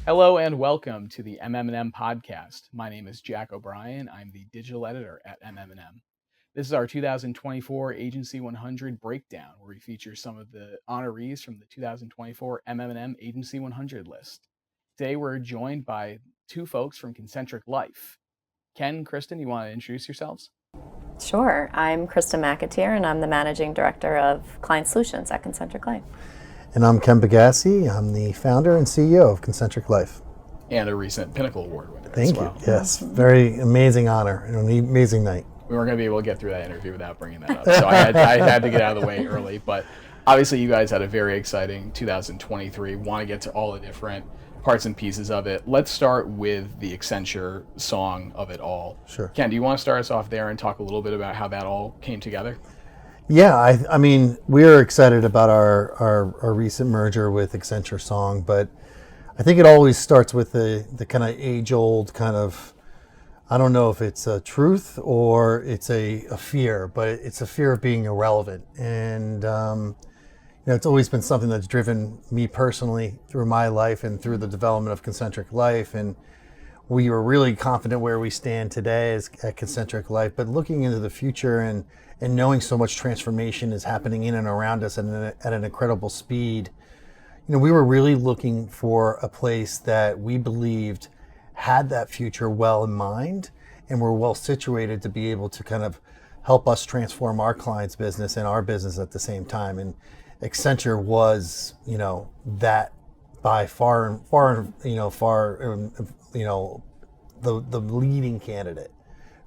Hello and welcome to the MM+M podcast. My name is Jack O'Brien. I'm the digital editor at MM+M. This is our 2024 Agency 100 breakdown, where we feature some of the honorees from the 2024 MM+M Agency 100 list. Today we're joined by two folks from ConcentricLife. Ken, Kristen, you want to introduce yourselves? Sure. I'm Kristen McAteer, and I'm the Managing Director of Client Solutions at ConcentricLife. And I'm Ken Bagassi. I'm the founder and CEO of ConcentricLife. And a recent Pinnacle Award winner. Thank you. Yes, very amazing honor and an amazing night. We weren't going to be able to get through that interview without bringing that up, so I had to get out of the way early. But obviously, you guys had a very exciting 2023. Want to get to all the different parts and pieces of it. Let's start with the Accenture Song of it all. Sure. Ken, do you want to start us off there and talk a little bit about how that all came together? Yeah, I mean, we're excited about our recent merger with Accenture Song, but I think it always starts with the kind of age-old kind of, I don't know if it's a truth or it's a fear, but it's a fear of being irrelevant. And it's always been something that's driven me personally through my life and through the development of ConcentricLife. And we were really confident where we stand today at ConcentricLife, but looking into the future and knowing so much transformation is happening in and around us at an incredible speed, we were really looking for a place that we believed had that future well in mind and were well situated to be able to kind of help us transform our clients' business and our business at the same time. And Accenture was, that by far, the leading candidate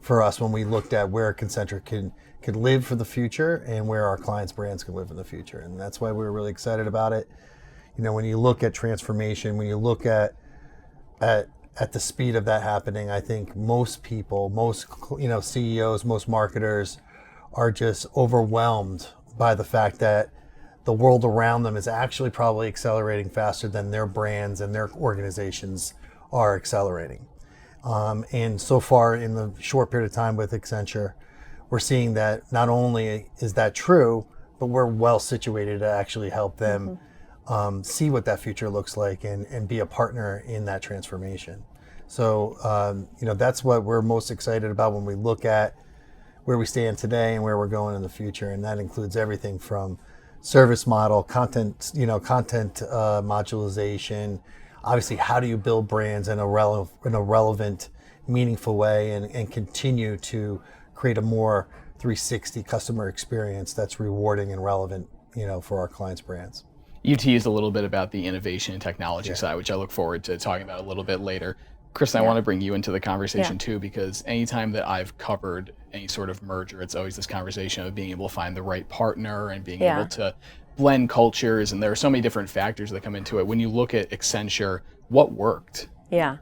for us when we looked at where Concentric could live for the future and where our clients' brands could live in the future. And that's why we were really excited about it. When you look at transformation, when you look at the speed of that happening, I think most people, CEOs, most marketers are just overwhelmed by the fact that the world around them is actually probably accelerating faster than their brands and their organizations are accelerating. And so far in the short period of time with Accenture, we're seeing that not only is that true, but we're well situated to actually help them see what that future looks like and be a partner in that transformation. So, that's what we're most excited about when we look at where we stand today and where we're going in the future. And that includes everything from service model, content modularization. Obviously, how do you build brands in a relevant, meaningful way and continue to create a more 360 customer experience that's rewarding and relevant, for our clients' brands. You teased a little bit about the innovation and technology side, which I look forward to talking about a little bit later. Kristen, I want to bring you into the conversation too, because anytime that I've covered any sort of merger, it's always this conversation of being able to find the right partner and being able to blend cultures. And there are so many different factors that come into it. When you look at Accenture, what worked? Yeah.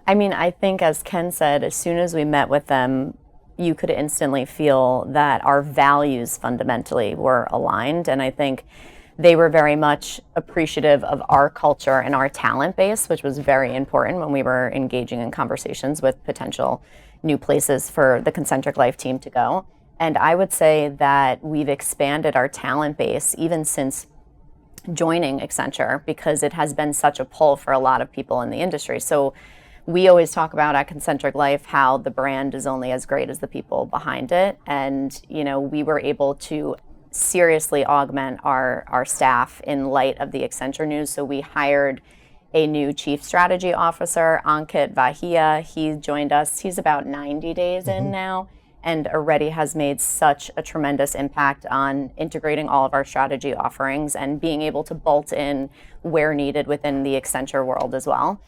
I mean, I think as Ken said, as soon as we met with them, you could instantly feel that our values fundamentally were aligned. And I think they were very much appreciative of our culture and our talent base, which was very important when we were engaging in conversations with potential new places for the ConcentricLife team to go. And I would say that we've expanded our talent base even since joining Accenture because it has been such a pull for a lot of people in the industry. So we always talk about at ConcentricLife how the brand is only as great as the people behind it. And, we were able to seriously augment our staff in light of the Accenture news. So we hired a new chief strategy officer, Ankit Vahia. He joined us. He's about 90 days in now and already has made such a tremendous impact on integrating all of our strategy offerings and being able to bolt in where needed within the Accenture world as well.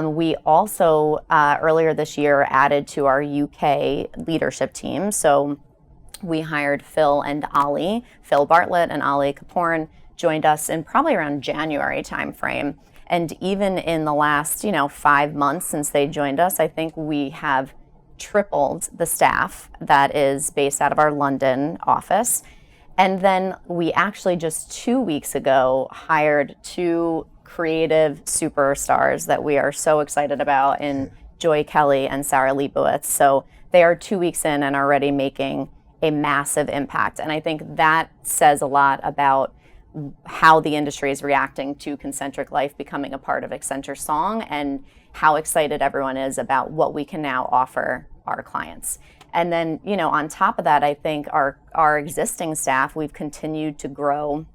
We also, earlier this year, added to our UK leadership team. So we hired Phil Bartlett and Ali Kapoorn joined us in probably around January timeframe. And even in the last, 5 months since they joined us, I think we have tripled the staff that is based out of our London office. And then we actually just 2 weeks ago hired 2 creative superstars that we are so excited about in Joy Kelly and Sarah Leibowitz. So they are 2 weeks in and already making a massive impact. And I think that says a lot about how the industry is reacting to ConcentricLife becoming a part of Accenture Song, and how excited everyone is about what we can now offer our clients. And then, on top of that, I think our existing staff, we've continued to grow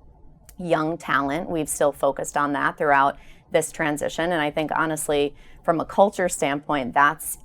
young talent. We've still focused on that throughout this transition. And I think, honestly, from a culture standpoint, that's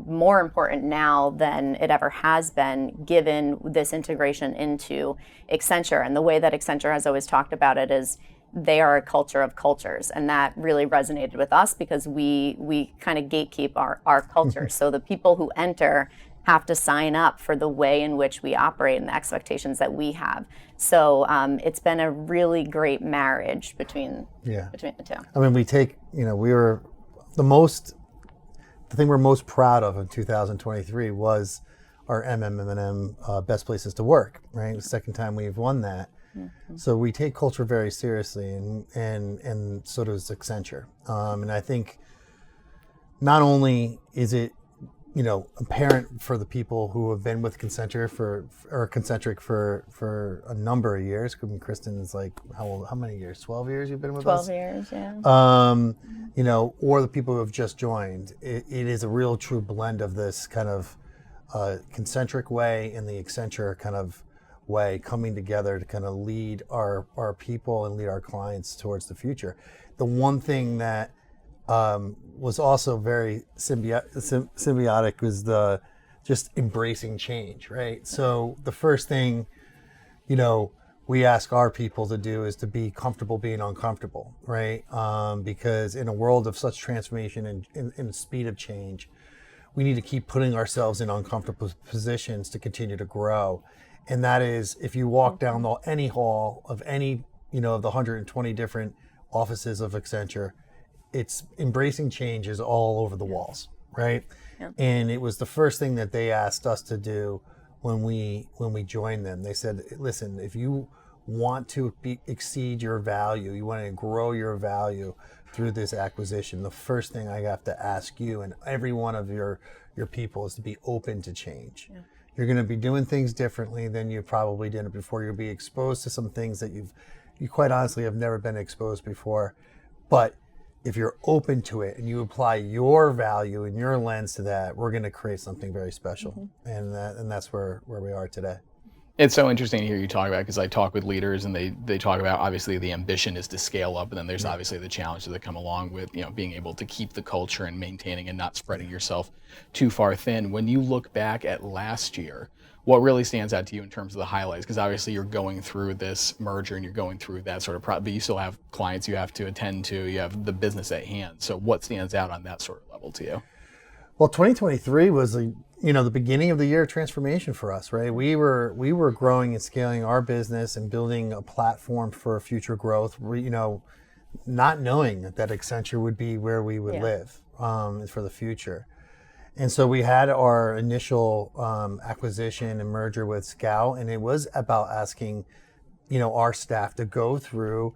more important now than it ever has been, given this integration into Accenture. And the way that Accenture has always talked about it is they are a culture of cultures. And that really resonated with us, because we kind of gatekeep our culture. So the people who enter have to sign up for the way in which we operate and the expectations that we have. So it's been a really great marriage between the two. I mean, we take, we were the thing we're most proud of in 2023 was our MM+M Best Places to Work, right? The second time we've won that. Mm-hmm. So we take culture very seriously, and so does Accenture. And I think not only is it, apparent for the people who have been with Concentric for a number of years. I mean, Kristen's like, how many years? 12 years you've been with us? 12 years, yeah. Or the people who have just joined. It is a real true blend of this kind of Concentric way and the Accenture kind of way coming together to kind of lead our people and lead our clients towards the future. The one thing that was also very symbiotic was the just embracing change, right? So the first thing, we ask our people to do is to be comfortable being uncomfortable, right? Because in a world of such transformation and speed of change, we need to keep putting ourselves in uncomfortable positions to continue to grow. And that is, if you walk down any hall of any, of the 120 different offices of Accenture, it's embracing change is all over the walls, right? Yeah. And it was the first thing that they asked us to do when we joined them. They said, listen, if you want to exceed your value, you want to grow your value through this acquisition, the first thing I have to ask you and every one of your people is to be open to change. Yeah. You're going to be doing things differently than you probably did before. You'll be exposed to some things that you quite honestly have never been exposed before. But if you're open to it and you apply your value and your lens to that, we're going to create something very special. Mm-hmm. And that's where we are today. It's so interesting to hear you talk about, because I talk with leaders and they talk about, obviously the ambition is to scale up, and then there's obviously the challenges that come along with, being able to keep the culture and maintaining and not spreading yourself too far thin. When you look back at last year, what really stands out to you in terms of the highlights? Because obviously you're going through this merger and you're going through that sort of but you still have clients you have to attend to, you have the business at hand. So what stands out on that sort of level to you? Well, 2023 was the beginning of the year of transformation for us, right? We were growing and scaling our business and building a platform for future growth. Not knowing that Accenture would be where we would live for the future. And so we had our initial acquisition and merger with Scout, and it was about asking, our staff to go through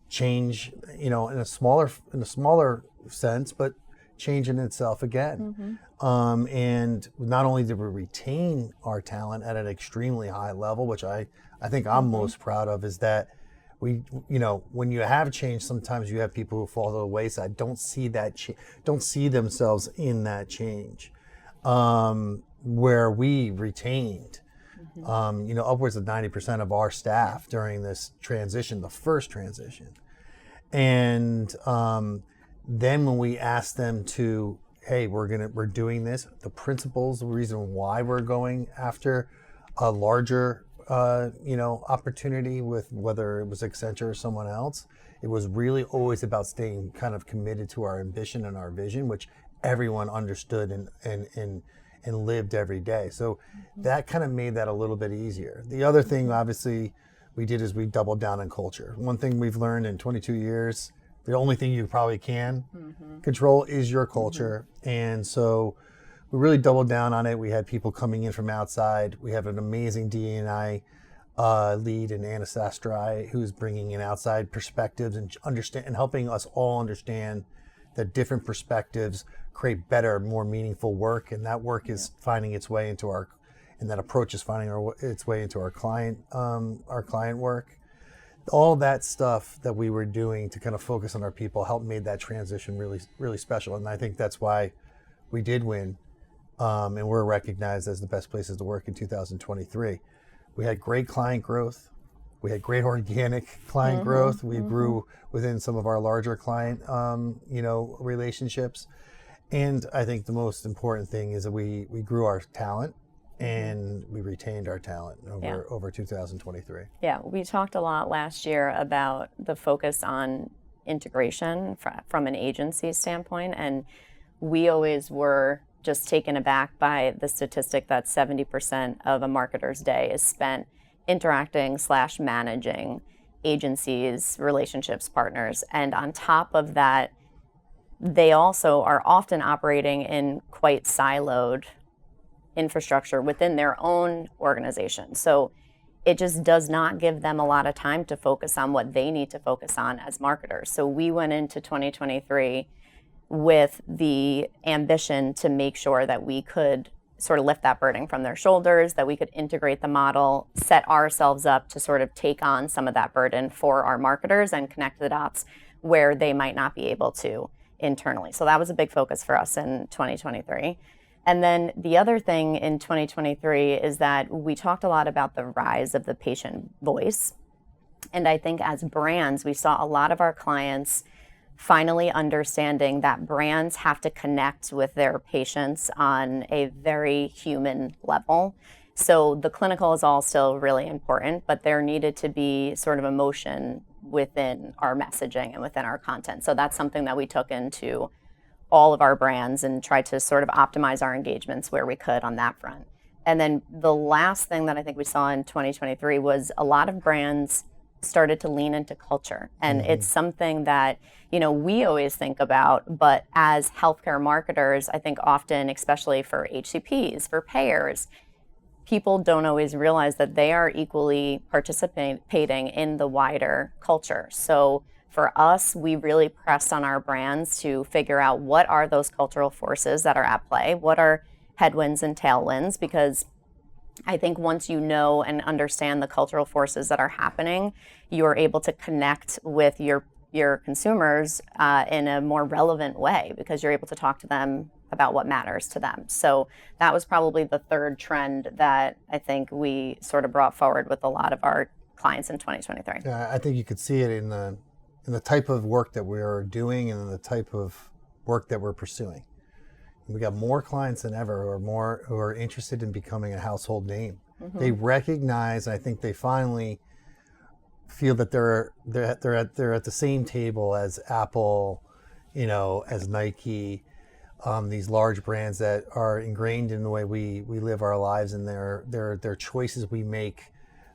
change, in a smaller sense, but change in itself again. Mm-hmm. And not only did we retain our talent at an extremely high level, which I think I'm most proud of, is that we, when you have change, sometimes you have people who fall to the wayside, don't see themselves in that change. Where we retained, upwards of 90% of our staff during this transition, the first transition. And then when we asked them to, hey, we're doing this, the principles, the reason why we're going after a larger, opportunity with whether it was Accenture or someone else, it was really always about staying kind of committed to our ambition and our vision, which everyone understood and lived every day. So that kind of made that a little bit easier. The other thing, obviously, we did is we doubled down on culture. One thing we've learned in 22 years, the only thing you probably can control is your culture. And so we really doubled down on it. We had people coming in from outside. We have an amazing D&I lead in Anna Sastrai, who's bringing in outside perspectives and helping us all understand that different perspectives create better, more meaningful work. And that work is finding its way into and that approach is finding its way into our client work. All that stuff that we were doing to kind of focus on our people helped made that transition really, really special. And I think that's why we did win, and we're recognized as the best places to work in 2023. We had great client growth. We had great organic client growth. We grew within some of our larger client, relationships. And I think the most important thing is that we grew our talent and we retained our talent over 2023. Yeah, we talked a lot last year about the focus on integration from an agency standpoint, and we always were just taken aback by the statistic that 70% of a marketer's day is spent interacting / managing agencies, relationships, partners. And on top of that, they also are often operating in quite siloed infrastructure within their own organization. So it just does not give them a lot of time to focus on what they need to focus on as marketers. So we went into 2023 with the ambition to make sure that we could sort of lift that burden from their shoulders, that we could integrate the model, set ourselves up to sort of take on some of that burden for our marketers and connect the dots where they might not be able to internally. So that was a big focus for us in 2023. And then the other thing in 2023 is that we talked a lot about the rise of the patient voice. And I think as brands, we saw a lot of our clients finally understanding that brands have to connect with their patients on a very human level. So the clinical is all still really important, but there needed to be sort of emotion within our messaging and within our content. So that's something that we took into all of our brands and tried to sort of optimize our engagements where we could on that front. And then the last thing that I think we saw in 2023 was a lot of brands started to lean into culture. And it's something that, we always think about, but as healthcare marketers, I think often, especially for HCPs, for payers, people don't always realize that they are equally participating in the wider culture. So for us, we really pressed on our brands to figure out what are those cultural forces that are at play, what are headwinds and tailwinds, because I think once you know and understand the cultural forces that are happening, you are able to connect with your consumers in a more relevant way because you're able to talk to them about what matters to them. So that was probably the third trend that I think we sort of brought forward with a lot of our clients in 2023. Yeah, I think you could see it in the type of work that we're doing and the type of work that we're pursuing. We got more clients than ever who are interested in becoming a household name. They recognize, and I think they finally feel that they're at the same table as Apple, as Nike, these large brands that are ingrained in the way we live our lives and their choices we make.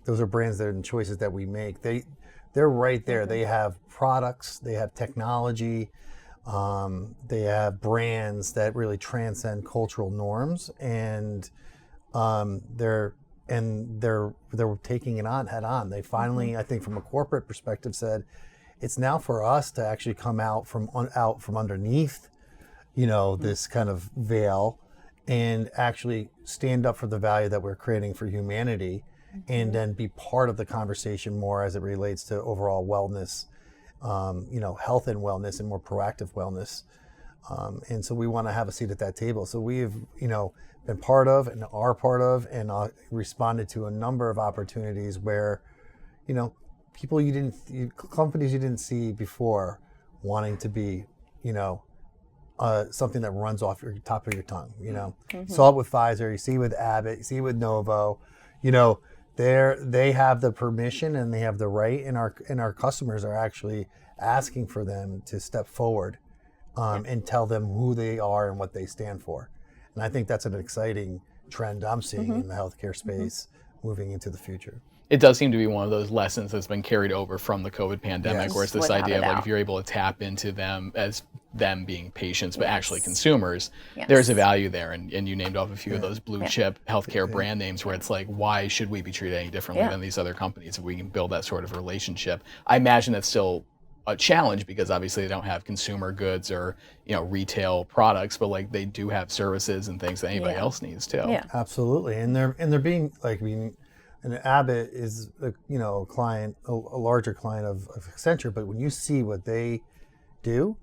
Those are brands that are the choices that we make. They're right there. They have products, they have technology, they have brands that really transcend cultural norms, and they're taking it on head on. They finally, I think, from a corporate perspective, said it's now for us to actually come out from underneath, this kind of veil, and actually stand up for the value that we're creating for humanity, and then be part of the conversation more as it relates to overall wellness, health and wellness, and more proactive wellness. And so we want to have a seat at that table. So we've, been part of and are part of and responded to a number of opportunities where, people companies you didn't see before wanting to be, something that runs off your top of your tongue. Saw it with Pfizer, you see it with Abbott, you see it with Novo. They have the permission and they have the right, and our customers are actually asking for them to step forward and tell them who they are and what they stand for. And I think that's an exciting trend I'm seeing in the healthcare space moving into the future. It does seem to be one of those lessons that's been carried over from the COVID pandemic, Yes. where it's this Without idea a of like doubt. if you're able to tap into them as them being patients, but actually consumers, Yes. there's a value there. And you named off a few of those blue chip healthcare brand names where it's like, why should we be treated any differently than these other companies if we can build that sort of relationship? I imagine that's still a challenge because obviously they don't have consumer goods or retail products, but like they do have services and things that anybody Yeah. else needs too. Yeah. Absolutely, and they're being like, I mean, and Abbott is a client, a larger client of Accenture, but when you see what they do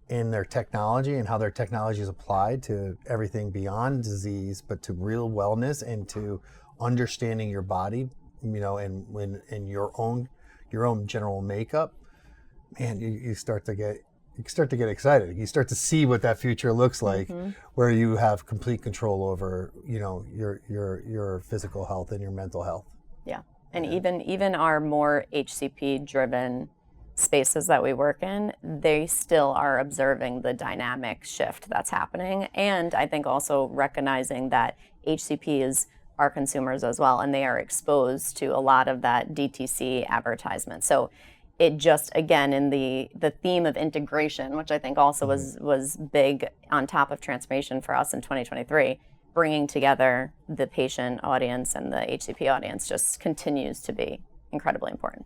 in their technology and how their technology is applied to everything beyond disease, but to real wellness and to understanding your body, and your own general makeup, man, you start to get excited. You start to see what that future looks like, where you have complete control over, your physical health and your mental health. Yeah. And even our more HCP driven spaces that we work in, they still are observing the dynamic shift that's happening. And I think also recognizing that HCPs are consumers as well, and they are exposed to a lot of that DTC advertisement. So it just, again, in the theme of integration, which I think also was big on top of transformation for us in 2023, bringing together the patient audience and the HCP audience just continues to be incredibly important.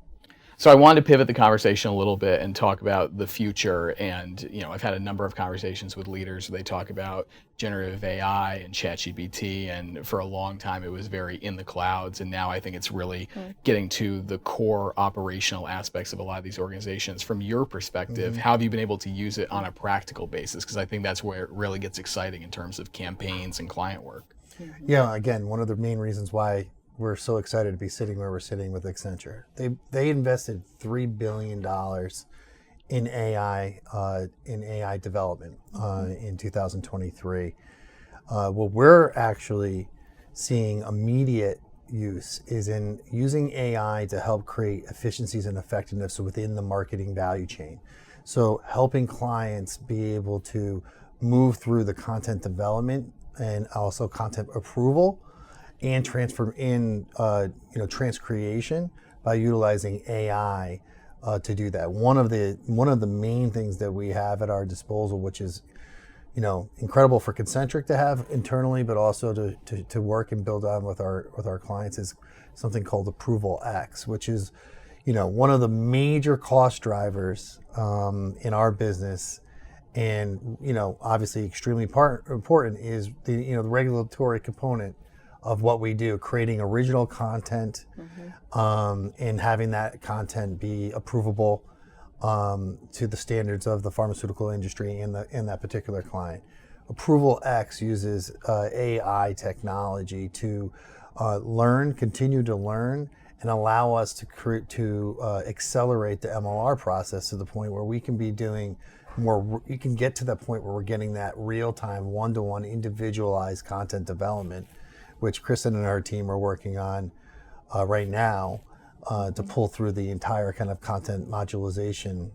So I wanted to pivot the conversation a little bit and talk about the future. And, I've had a number of conversations with leaders where they talk about generative AI and ChatGPT. And for a long time, it was very in the clouds. And now I think it's really getting to the core operational aspects of a lot of these organizations. From your perspective, how have you been able to use it on a practical basis? Because I think that's where it really gets exciting in terms of campaigns and client work. Yeah, again, one of the main reasons why we're so excited to be sitting where we're sitting with Accenture. They invested $3 billion in AI development in 2023. What we're actually seeing immediate use is in using AI to help create efficiencies and effectiveness within the marketing value chain. So helping clients be able to move through the content development and also content approval and trans creation by utilizing AI to do that. One of the main things that we have at our disposal, which is incredible for Concentric to have internally, but also to work and build on with our clients, is something called Approval X, which is one of the major cost drivers in our business. And obviously extremely important is the regulatory component of what we do, creating original content, and having that content be approvable to the standards of the pharmaceutical industry and that particular client. Approval X uses AI technology to continue to learn, and allow us to accelerate the MLR process to the point where we can be doing more. You can get to that point where we're getting that real-time, one-to-one, individualized content development, which Kristen and her team are working on right now to pull through the entire kind of content modularization,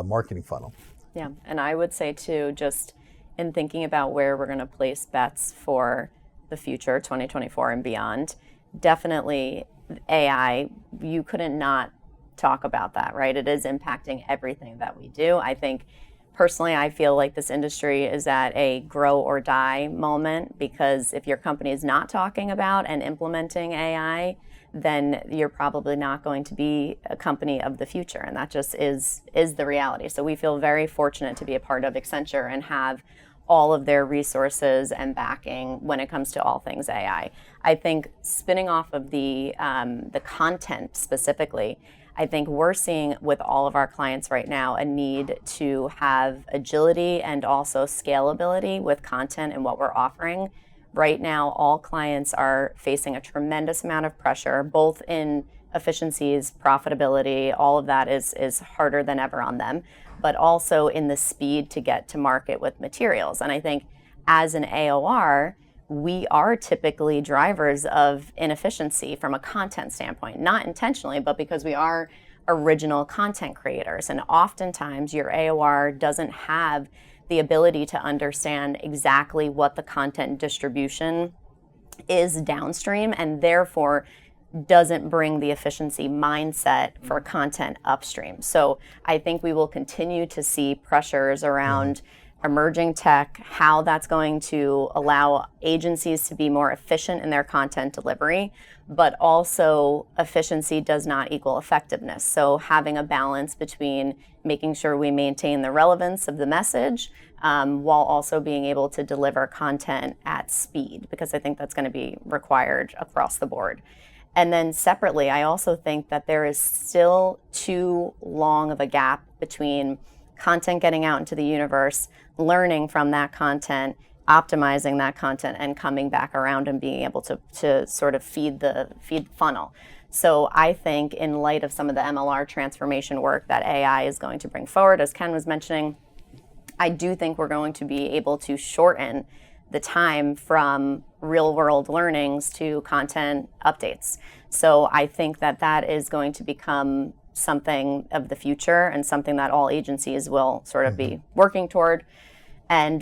marketing funnel. Yeah, and I would say too, just in thinking about where we're going to place bets for the future, 2024 and beyond, definitely AI, you couldn't not talk about that, right? It is impacting everything that we do. I think personally, I feel like this industry is at a grow or die moment, because if your company is not talking about and implementing AI, then you're probably not going to be a company of the future. And that just is the reality. So we feel very fortunate to be a part of Accenture and have all of their resources and backing when it comes to all things AI. I think spinning off of the content specifically, I think we're seeing with all of our clients right now a need to have agility and also scalability with content and what we're offering. Right now, all clients are facing a tremendous amount of pressure, both in efficiencies, profitability, all of that is harder than ever on them, but also in the speed to get to market with materials. And I think as an AOR, we are typically drivers of inefficiency from a content standpoint, not intentionally, but because we are original content creators. And oftentimes your AOR doesn't have the ability to understand exactly what the content distribution is downstream, and therefore doesn't bring the efficiency mindset for content upstream. So I think we will continue to see pressures around emerging tech, how that's going to allow agencies to be more efficient in their content delivery, but also efficiency does not equal effectiveness. So having a balance between making sure we maintain the relevance of the message while also being able to deliver content at speed, because I think that's going to be required across the board. And then separately, I also think that there is still too long of a gap between content getting out into the universe, learning from that content, optimizing that content, and coming back around and being able to sort of feed the funnel. So I think in light of some of the MLR transformation work that AI is going to bring forward, as Ken was mentioning, I do think we're going to be able to shorten the time from real world learnings to content updates. So I think that that is going to become something of the future and something that all agencies will sort of be working toward. And,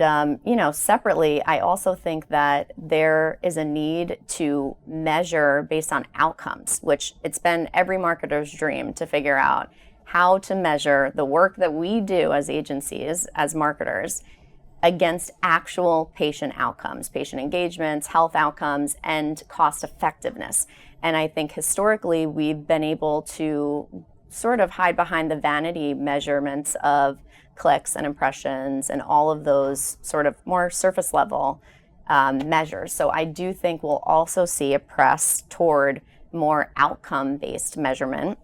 separately, I also think that there is a need to measure based on outcomes, which it's been every marketer's dream to figure out how to measure the work that we do as agencies, as marketers, against actual patient outcomes, patient engagements, health outcomes, and cost effectiveness. And I think historically we've been able to sort of hide behind the vanity measurements of clicks and impressions and all of those sort of more surface level measures. So I do think we'll also see a press toward more outcome-based measurement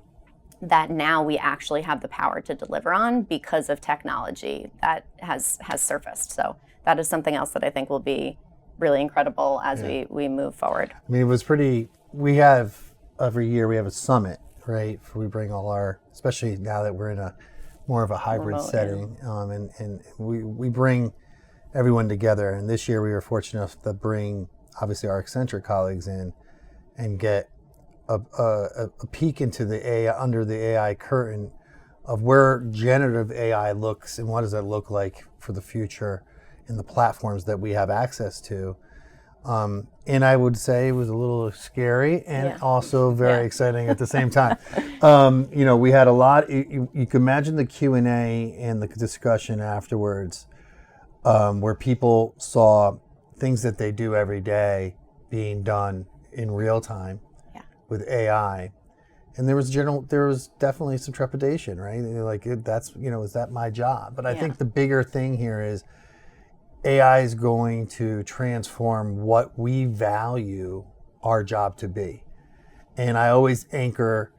that now we actually have the power to deliver on because of technology that has surfaced. So that is something else that I think will be really incredible as we move forward. I mean, it was pretty, we have, every year we have a summit, right? We bring all our, especially now that we're in a more of a hybrid Remote, setting, and we bring everyone together. And this year we were fortunate enough to bring obviously our Accenture colleagues in and get a peek into the AI, under the AI curtain of where generative AI looks and what does that look like for the future in the platforms that we have access to. And I would say it was a little scary and also very exciting at the same time. We had a lot, you can imagine the Q&A and the discussion afterwards where people saw things that they do every day being done in real time with AI. And there was definitely some trepidation, right? Like, is that my job? But I think the bigger thing here is AI is going to transform what we value our job to be. And I always anchor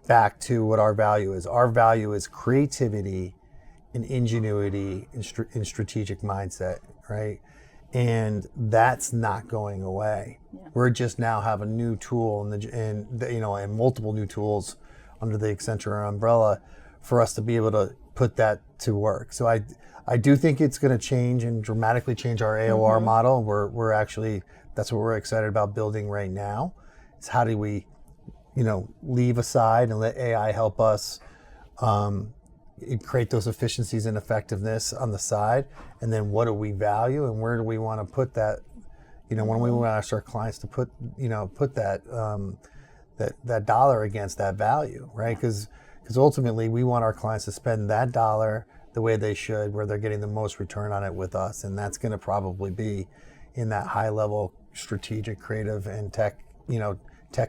back to what our value is. Our value is creativity and ingenuity and strategic mindset, right? And that's not going away. We're just now have a new tool and multiple new tools under the Accenture umbrella for us to be able to put that to work. So I do think it's going to change and dramatically change our AOR model. We're actually, that's what we're excited about building right now. Is how do we, leave aside and let AI help us create those efficiencies and effectiveness on the side, and then what do we value and where do we want to put that? When we want to ask our clients to put that that dollar against that value, right? Because ultimately we want our clients to spend that dollar the way they should, where they're getting the most return on it with us, and that's going to probably be in that high level strategic, creative, and tech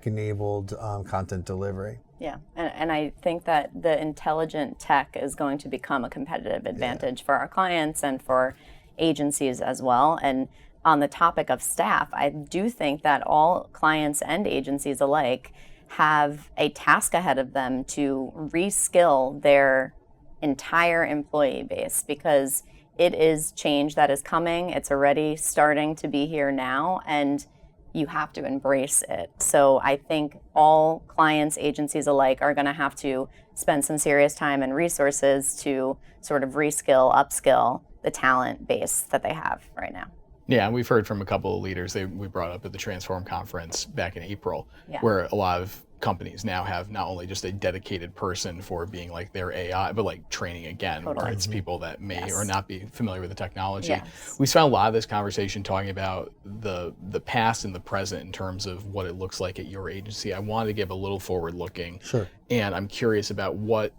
enabled content delivery. Yeah, and I think that the intelligent tech is going to become a competitive advantage for our clients and for agencies as well. And on the topic of staff, I do think that all clients and agencies alike have a task ahead of them to reskill their entire employee base, because it is change that is coming. It's already starting to be here now, and you have to embrace it. So I think all clients, agencies alike, are going to have to spend some serious time and resources to sort of reskill, upskill the talent base that they have right now. Yeah, and we've heard from a couple of leaders we brought up at the Transform conference back in April, where a lot of companies now have not only just a dedicated person for being like their AI, but like training again, where it's people that may or not be familiar with the technology. We spent a lot of this conversation talking about the past and the present in terms of what it looks like at your agency. I wanted to give a little forward looking. Sure. And I'm curious about what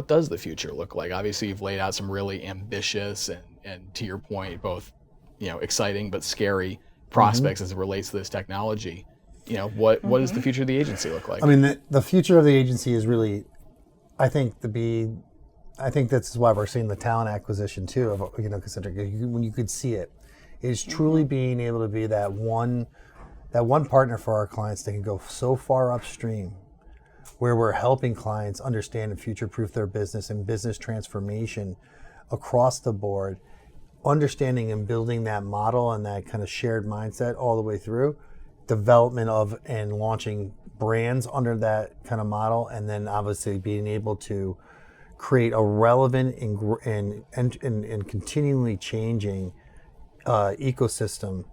does the future look like? Obviously, you've laid out some really ambitious and to your point, both, exciting but scary prospects as it relates to this technology. What does the future of the agency look like? I mean, the future of the agency is really, I think this is why we're seeing the talent acquisition too of Concentric. When you could see it, is truly being able to be that one partner for our clients that can go so far upstream, where we're helping clients understand and future-proof their business and business transformation across the board, understanding and building that model and that kind of shared mindset all the way through development of and launching brands under that kind of model, and then obviously being able to create a relevant and continually changing ecosystem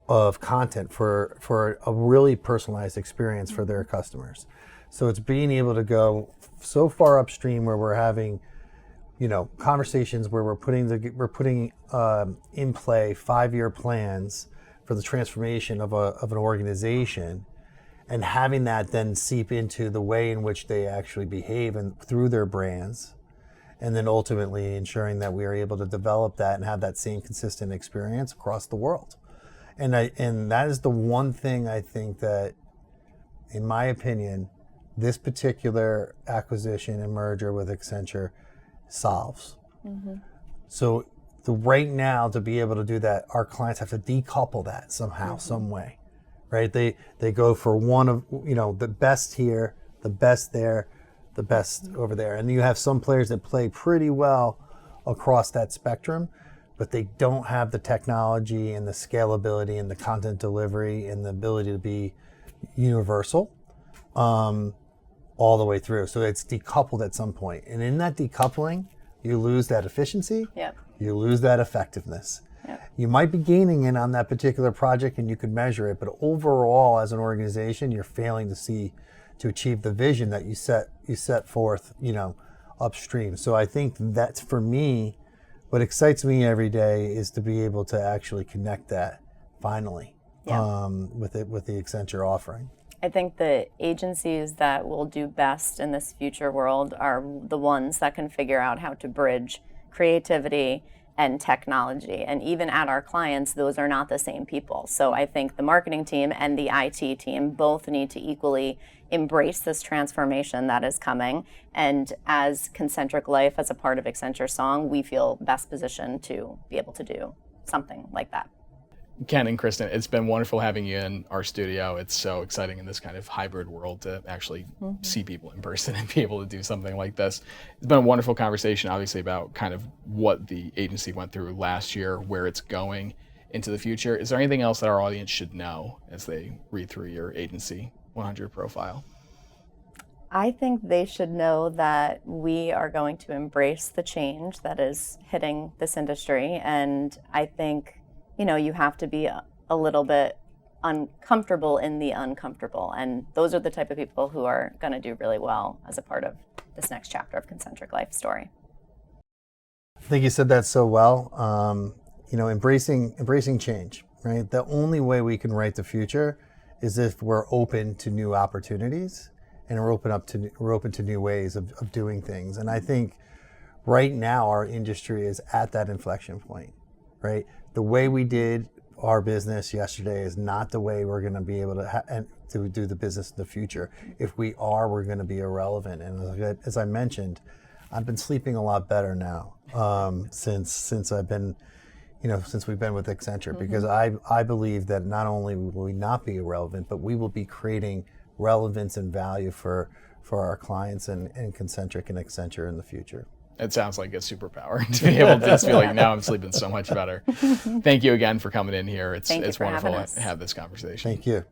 of content for a really personalized experience for their customers. So it's being able to go so far upstream where we're having, conversations where we're putting in play 5-year plans for the transformation of an organization, and having that then seep into the way in which they actually behave and through their brands, and then ultimately ensuring that we are able to develop that and have that same consistent experience across the world. And that is the one thing I think that, in my opinion, this particular acquisition and merger with Accenture solves. So right now, to be able to do that, our clients have to decouple that somehow, some way, right? They go for one of, the best here, the best there, the best over there. And you have some players that play pretty well across that spectrum, but they don't have the technology and the scalability and the content delivery and the ability to be universal all the way through. So it's decoupled at some point. And in that decoupling, you lose that efficiency, you lose that effectiveness. You might be gaining in on that particular project and you could measure it, but overall as an organization, you're failing to achieve the vision that you set forth, upstream. So I think that's, for me, what excites me every day is to be able to actually connect that finally with the Accenture offering. I think the agencies that will do best in this future world are the ones that can figure out how to bridge creativity and technology. And even at our clients, those are not the same people. So I think the marketing team and the IT team both need to equally embrace this transformation that is coming. And as ConcentricLife, as a part of Accenture Song, we feel best positioned to be able to do something like that. Ken and Kristen, it's been wonderful having you in our studio. It's so exciting in this kind of hybrid world to actually see people in person and be able to do something like this. It's been a wonderful conversation, obviously, about kind of what the agency went through last year, where it's going into the future. Is there anything else that our audience should know as they read through your Agency 100 profile? I think they should know that we are going to embrace the change that is hitting this industry. And I think you have to be a little bit uncomfortable in the uncomfortable. And those are the type of people who are going to do really well as a part of this next chapter of ConcentricLife story. I think you said that so well. Embracing change, right? The only way we can write the future is if we're open to new opportunities and we're open to new ways of doing things. And I think right now our industry is at that inflection point, right? The way we did our business yesterday is not the way we're going to be able to do the business in the future. If we are, we're going to be irrelevant. And as I mentioned, I've been sleeping a lot better now since I've been, since we've been with Accenture, because I believe that not only will we not be irrelevant, but we will be creating relevance and value for our clients and Concentric and Accenture in the future. It sounds like a superpower to be able to just feel like now I'm sleeping so much better. Thank you again for coming in here. It's wonderful to have this conversation. Thank you.